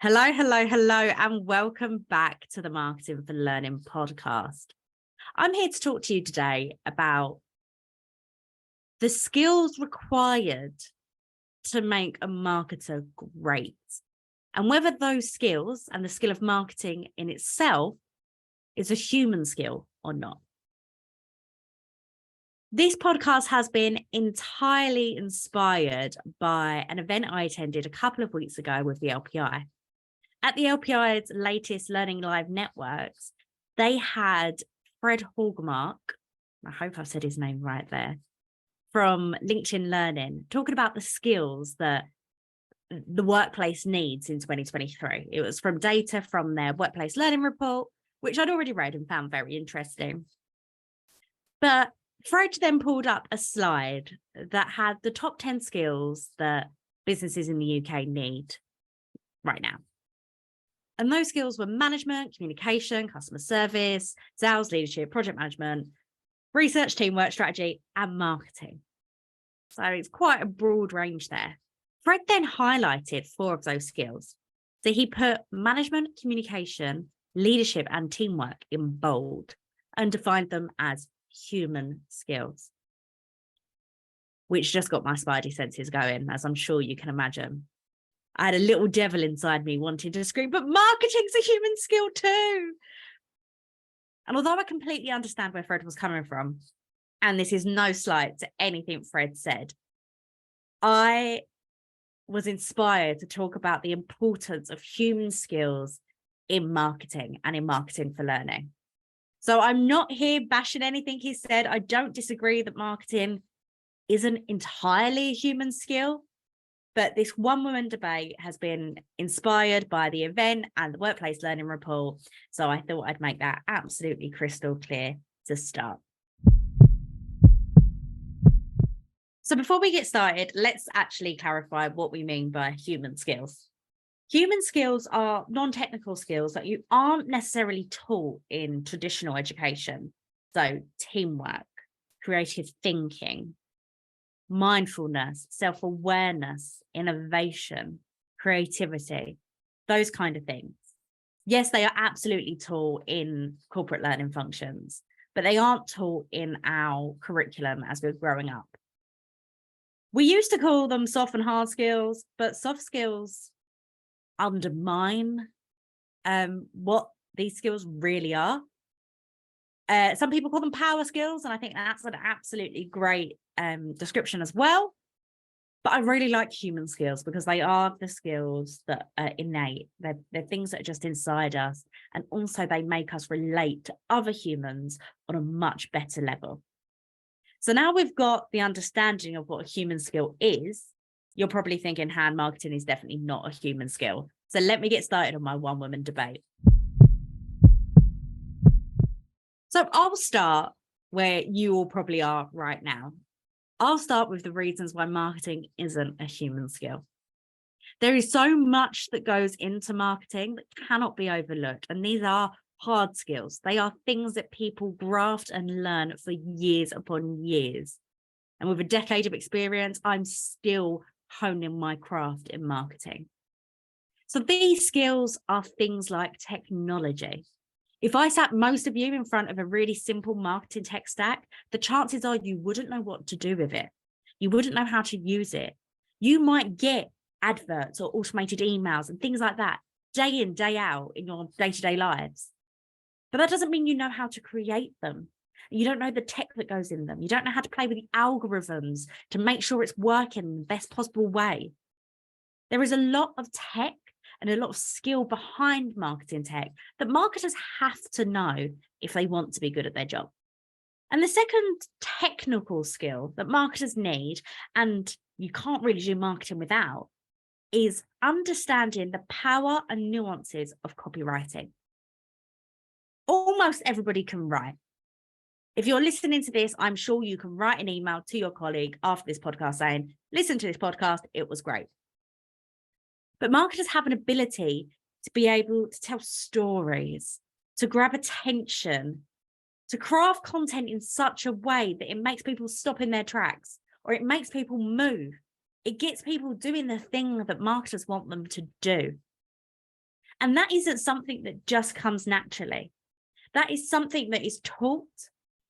Hello, hello, hello, and welcome back to the Marketing for Learning podcast. I'm here to talk to you today about the skills required to make a marketer great, and whether those skills and the skill of marketing in itself is a human skill or not. This podcast has been entirely inspired by an event I attended a couple of weeks ago with the LPI. At the LPI's latest Learning Live networks, they had Fred Hallmark, I hope I've said his name right there, from LinkedIn Learning, talking about the skills that the workplace needs in 2023. It was from data from their workplace learning report, which I'd already read and found very interesting. But Fred then pulled up a slide that had the top 10 skills that businesses in the UK need right now. And those skills were management, communication, customer service, sales, leadership, project management, research, teamwork, strategy, and marketing. So it's quite a broad range there. Fred then highlighted 4 of those skills. So he put management, communication, leadership, and teamwork in bold and defined them as human skills, which just got my spidey senses going, as I'm sure you can imagine. I had a little devil inside me wanting to scream, but marketing's a human skill too. And although I completely understand where Fred was coming from, and this is no slight to anything Fred said, I was inspired to talk about the importance of human skills in marketing and in marketing for learning. So I'm not here bashing anything he said. I don't disagree that marketing isn't entirely a human skill. But this one-woman debate has been inspired by the event and the workplace learning report. So I thought I'd make that absolutely crystal clear to start. So before we get started, let's actually clarify what we mean by human skills. Human skills are non-technical skills that you aren't necessarily taught in traditional education. So teamwork, creative thinking, mindfulness, self-awareness, innovation, creativity, those kind of things. Yes, they are absolutely taught in corporate learning functions, but they aren't taught in our curriculum as we're growing up. We used to call them soft and hard skills, but soft skills undermine what these skills really are. Some people call them power skills, and I think that's an absolutely great description as well. But I really like human skills because they are the skills that are innate. They're things that are just inside us. And also they make us relate to other humans on a much better level. So now we've got the understanding of what a human skill is, you're probably thinking hand marketing is definitely not a human skill. So let me get started on my one-woman debate. So I'll start where you all probably are right now. I'll start with the reasons why marketing isn't a human skill. There is so much that goes into marketing that cannot be overlooked. And these are hard skills. They are things that people graft and learn for years upon years. And with a decade of experience, I'm still honing my craft in marketing. So these skills are things like technology. If I sat most of you in front of a really simple marketing tech stack, the chances are you wouldn't know what to do with it. You wouldn't know how to use it. You might get adverts or automated emails and things like that day in, day out in your day-to-day lives. But that doesn't mean you know how to create them. You don't know the tech that goes in them. You don't know how to play with the algorithms to make sure it's working in the best possible way. There is a lot of tech and a lot of skill behind marketing tech that marketers have to know if they want to be good at their job. And the second technical skill that marketers need, and you can't really do marketing without, is understanding the power and nuances of copywriting. Almost everybody can write. If you're listening to this, I'm sure you can write an email to your colleague after this podcast saying, listen to this podcast, it was great. But marketers have an ability to be able to tell stories, to grab attention, to craft content in such a way that it makes people stop in their tracks, or it makes people move. It gets people doing the thing that marketers want them to do. And that isn't something that just comes naturally. That is something that is taught,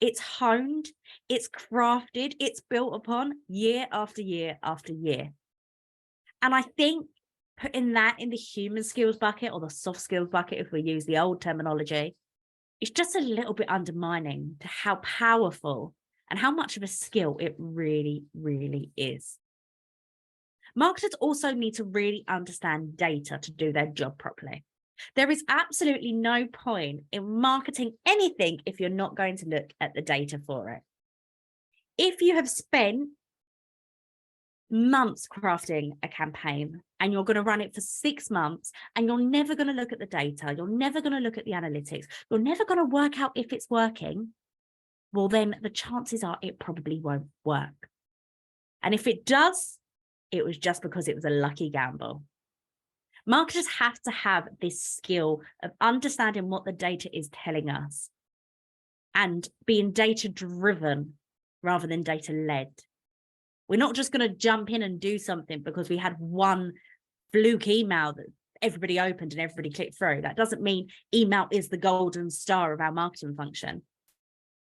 it's honed, it's crafted, it's built upon year after year after year. And I think putting that in the human skills bucket or the soft skills bucket, if we use the old terminology, is just a little bit undermining to how powerful and how much of a skill it really, really is. Marketers also need to really understand data to do their job properly. There is absolutely no point in marketing anything if you're not going to look at the data for it. If you have spent months crafting a campaign and you're going to run it for 6 months and you're never going to look at the data, you're never going to look at the analytics, you're never going to work out if it's working, well, then the chances are it probably won't work. And if it does, it was just because it was a lucky gamble. Marketers have to have this skill of understanding what the data is telling us and being data driven rather than data led. We're not just going to jump in and do something because we had one fluke email that everybody opened and everybody clicked through. That doesn't mean email is the golden star of our marketing function.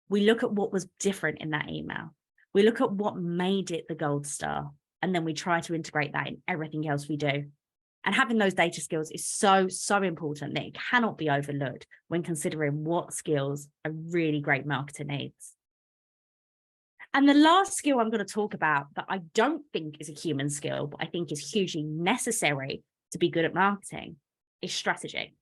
We look at what was different in that email. We look at what made it the gold star, and then we try to integrate that in everything else we do. And having those data skills is so, so important that it cannot be overlooked when considering what skills a really great marketer needs. And the last skill I'm going to talk about that I don't think is a human skill, but I think is hugely necessary to be good at marketing is strategy.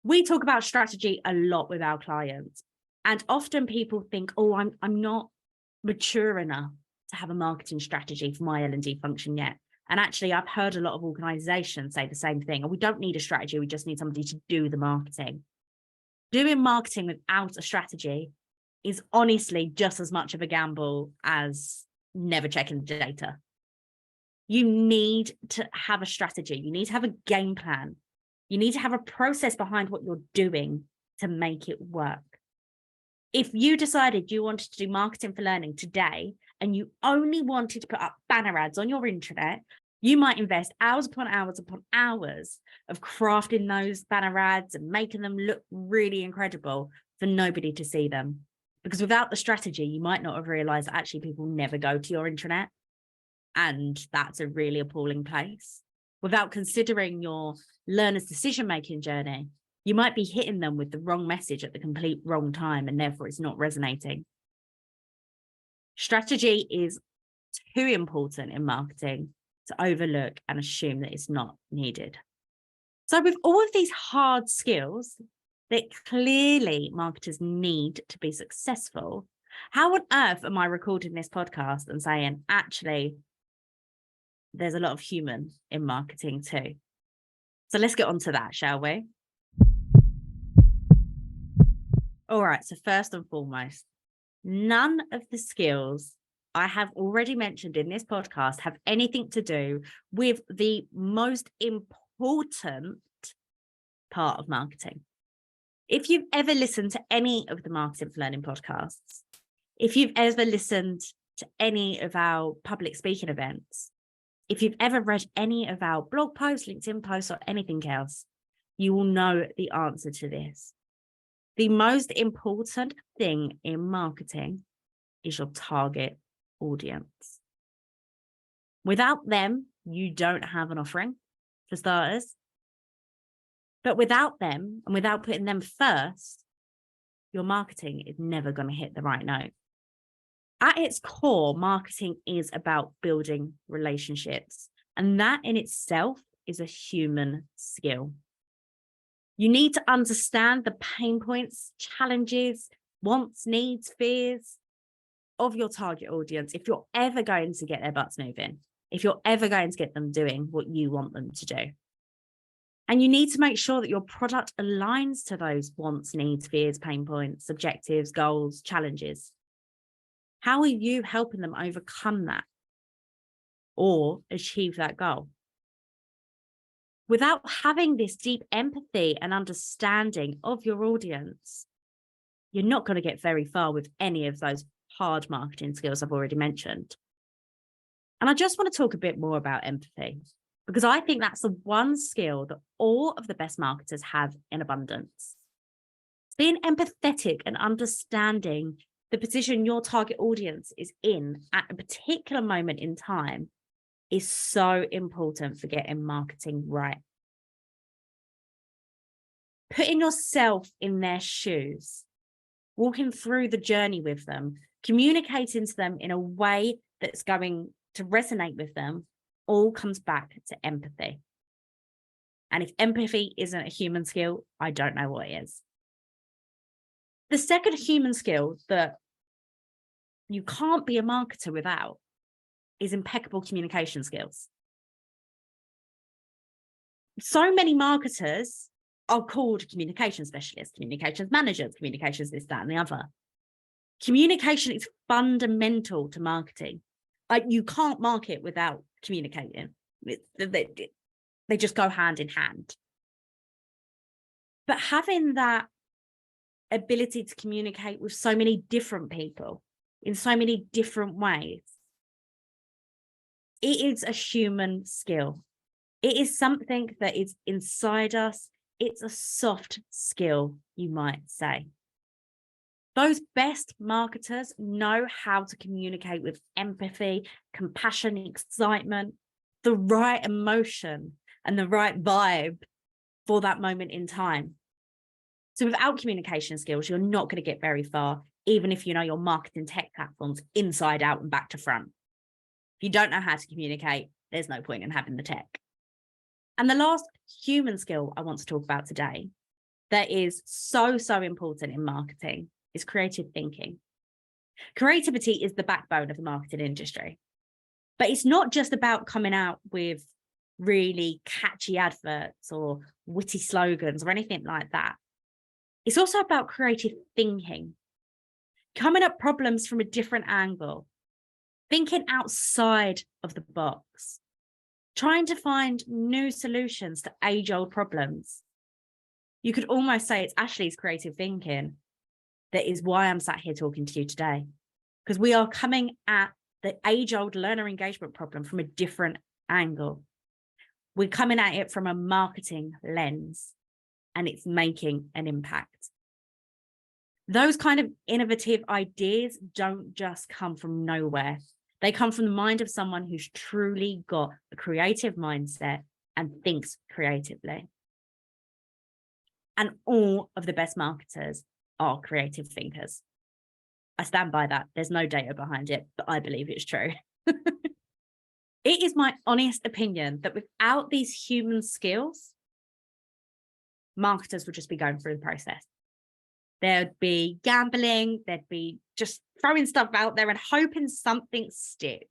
We talk about strategy a lot with our clients, and often people think, oh, I'm not mature enough to have a marketing strategy for my L&D function yet. And actually, I've heard a lot of organizations say the same thing. We don't need a strategy. We just need somebody to do the marketing. Doing marketing without a strategy is honestly just as much of a gamble as never checking the data. You need to have a strategy. You need to have a game plan. You need to have a process behind what you're doing to make it work. If you decided you wanted to do marketing for learning today and you only wanted to put up banner ads on your intranet, you might invest hours upon hours of crafting those banner ads and making them look really incredible for nobody to see them. Because without the strategy, you might not have realized that actually people never go to your intranet. And that's a really appalling place. Without considering your learner's decision-making journey, you might be hitting them with the wrong message at the complete wrong time, and therefore it's not resonating. Strategy is too important in marketing to overlook and assume that it's not needed. So with all of these hard skills that clearly marketers need to be successful, how on earth am I recording this podcast and saying, actually, there's a lot of human in marketing too? So let's get on to that, shall we? All right, so first and foremost, none of the skills I have already mentioned in this podcast have anything to do with the most important part of marketing. If you've ever listened to any of the Marketing for Learning podcasts, if you've ever listened to any of our public speaking events, if you've ever read any of our blog posts, LinkedIn posts, or anything else, you will know the answer to this. The most important thing in marketing is your target audience. Without them, you don't have an offering, for starters. But without them and without putting them first, your marketing is never going to hit the right note. At its core, marketing is about building relationships, and that in itself is a human skill. You need to understand the pain points, challenges, wants, needs, fears of your target audience if you're ever going to get their butts moving, if you're ever going to get them doing what you want them to do. And you need to make sure that your product aligns to those wants, needs, fears, pain points, objectives, goals, challenges. How are you helping them overcome that or achieve that goal? Without having this deep empathy and understanding of your audience, you're not going to get very far with any of those hard marketing skills I've already mentioned. And I just want to talk a bit more about empathy. because I think that's the one skill that all of the best marketers have in abundance. Being empathetic and understanding the position your target audience is in at a particular moment in time is so important for getting marketing right. Putting yourself in their shoes, walking through the journey with them, communicating to them in a way that's going to resonate with them, all comes back to empathy. And if empathy isn't a human skill, I don't know what is. The second human skill that you can't be a marketer without is impeccable communication skills. So many marketers are called communication specialists, communications managers, communications this, that, and the other. Communication is fundamental to marketing. You can't market without communicating. They just go hand in hand. But having that ability to communicate with so many different people in so many different ways, it is a human skill. It is something that is inside us. It's a soft skill, you might say. Those best marketers know how to communicate with empathy, compassion, excitement, the right emotion and the right vibe for that moment in time. So without communication skills, you're not going to get very far, even if you know your marketing tech platforms inside out and back to front. If you don't know how to communicate, there's no point in having the tech. And the last human skill I want to talk about today that is so important in marketing is creative thinking. Creativity is the backbone of the marketing industry, but it's not just about coming out with really catchy adverts or witty slogans or anything like that. It's also about creative thinking, coming at problems from a different angle, thinking outside of the box, trying to find new solutions to age-old problems. You could almost say it's Ashley's creative thinking that is why I'm sat here talking to you today, because we are coming at the age-old learner engagement problem from a different angle. We're coming at it from a marketing lens, and it's making an impact. Those kind of innovative ideas don't just come from nowhere. They come from the mind of someone who's truly got a creative mindset and thinks creatively. And all of the best marketers are creative thinkers. I stand by that. There's no data behind it, but I believe it's true. It is my honest opinion that without these human skills, marketers would just be going through the process. There'd be gambling, there'd be just throwing stuff out there and hoping something sticks.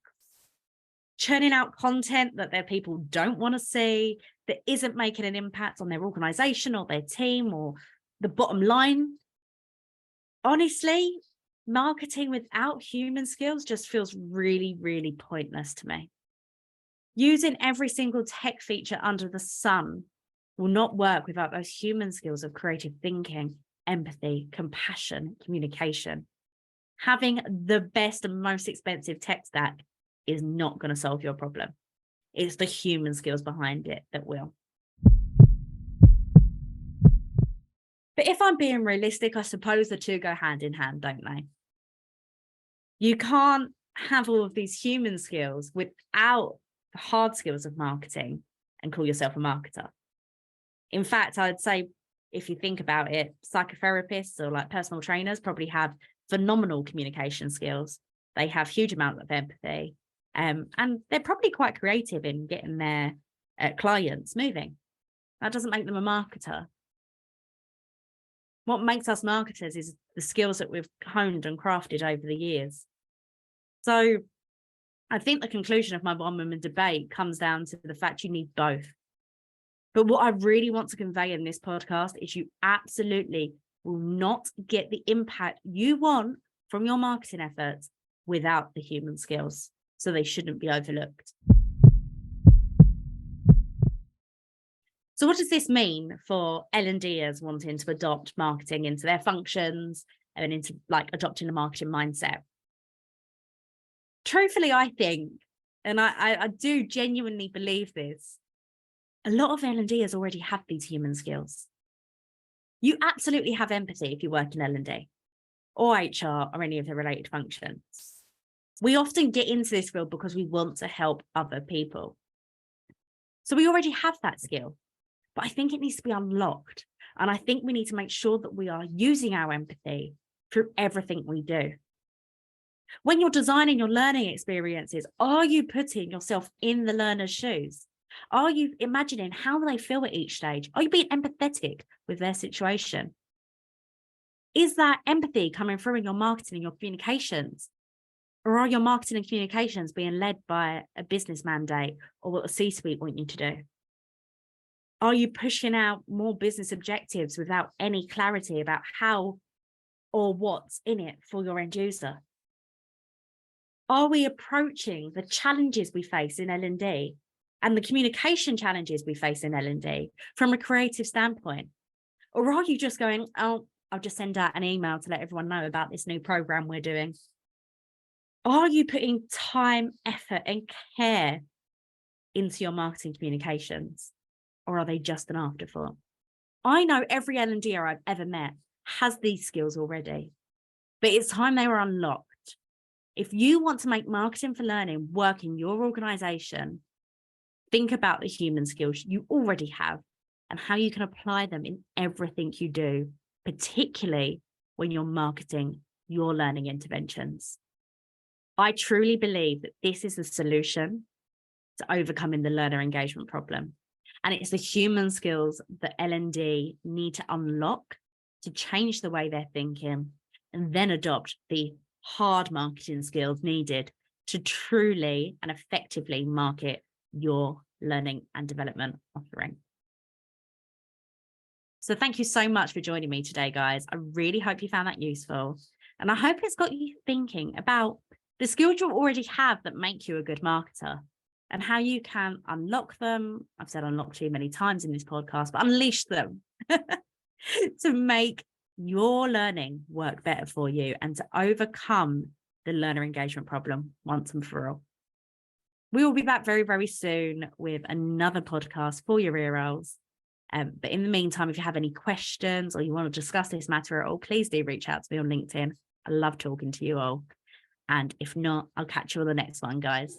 Churning out content that their people don't want to see, that isn't making an impact on their organization or their team or the bottom line. Honestly, marketing without human skills just feels really pointless to me. Using every single tech feature under the sun will not work without those human skills of creative thinking, empathy, compassion, communication. Having the best and most expensive tech stack is not going to solve your problem. It's the human skills behind it that will. But if I'm being realistic, I suppose the two go hand in hand, don't they? You can't have all of these human skills without the hard skills of marketing and call yourself a marketer. In fact, I'd say if you think about it, psychotherapists or like personal trainers probably have phenomenal communication skills. They have huge amounts of empathy, and they're probably quite creative in getting their clients moving. That doesn't make them a marketer. What makes us marketers is the skills that we've honed and crafted over the years. So I think the conclusion of my one-woman debate comes down to the fact you need both. But what I really want to convey in this podcast is you absolutely will not get the impact you want from your marketing efforts without the human skills. So they shouldn't be overlooked. So what does this mean for L&Ders wanting to adopt marketing into their functions and into like adopting a marketing mindset? Truthfully, I think, and I do genuinely believe this, A lot of L&Ders already have these human skills. You absolutely have empathy if you work in L&D or HR or any of the related functions. We often get into this field because we want to help other people. So we already have that skill, but I think it needs to be unlocked. And I think we need to make sure that we are using our empathy through everything we do. When you're designing your learning experiences, are you putting yourself in the learner's shoes? Are you imagining how they feel at each stage? Are you being empathetic with their situation? Is that empathy coming through in your marketing and your communications? Or are your marketing and communications being led by a business mandate or what the C-suite want you to do? Are you pushing out more business objectives without any clarity about how or what's in it for your end user? Are we approaching the challenges we face in L&D and the communication challenges we face in L&D from a creative standpoint? Or are you just going, oh, I'll just send out an email to let everyone know about this new program we're doing? Are you putting time, effort, and care into your marketing communications? Or are they just an afterthought? I know every L&Dir I've ever met has these skills already, but it's time they were unlocked. If you want to make marketing for learning work in your organization, think about the human skills you already have and how you can apply them in everything you do, particularly when you're marketing your learning interventions. I truly believe that this is the solution to overcoming the learner engagement problem. And it's the human skills that L&D need to unlock to change the way they're thinking and then adopt the hard marketing skills needed to truly and effectively market your learning and development offering. So thank you so much for joining me today, guys. I really hope you found that useful. And I hope it's got you thinking about the skills you already have that make you a good marketer and how you can unlock them. I've said unlock too many times in this podcast, but unleash them to make your learning work better for you and to overcome the learner engagement problem once and for all. We will be back very, very soon with another podcast for your ear rolls. But in the meantime, if you have any questions or you want to discuss this matter at all, please do reach out to me on LinkedIn. I love talking to you all. And if not, I'll catch you on the next one, guys.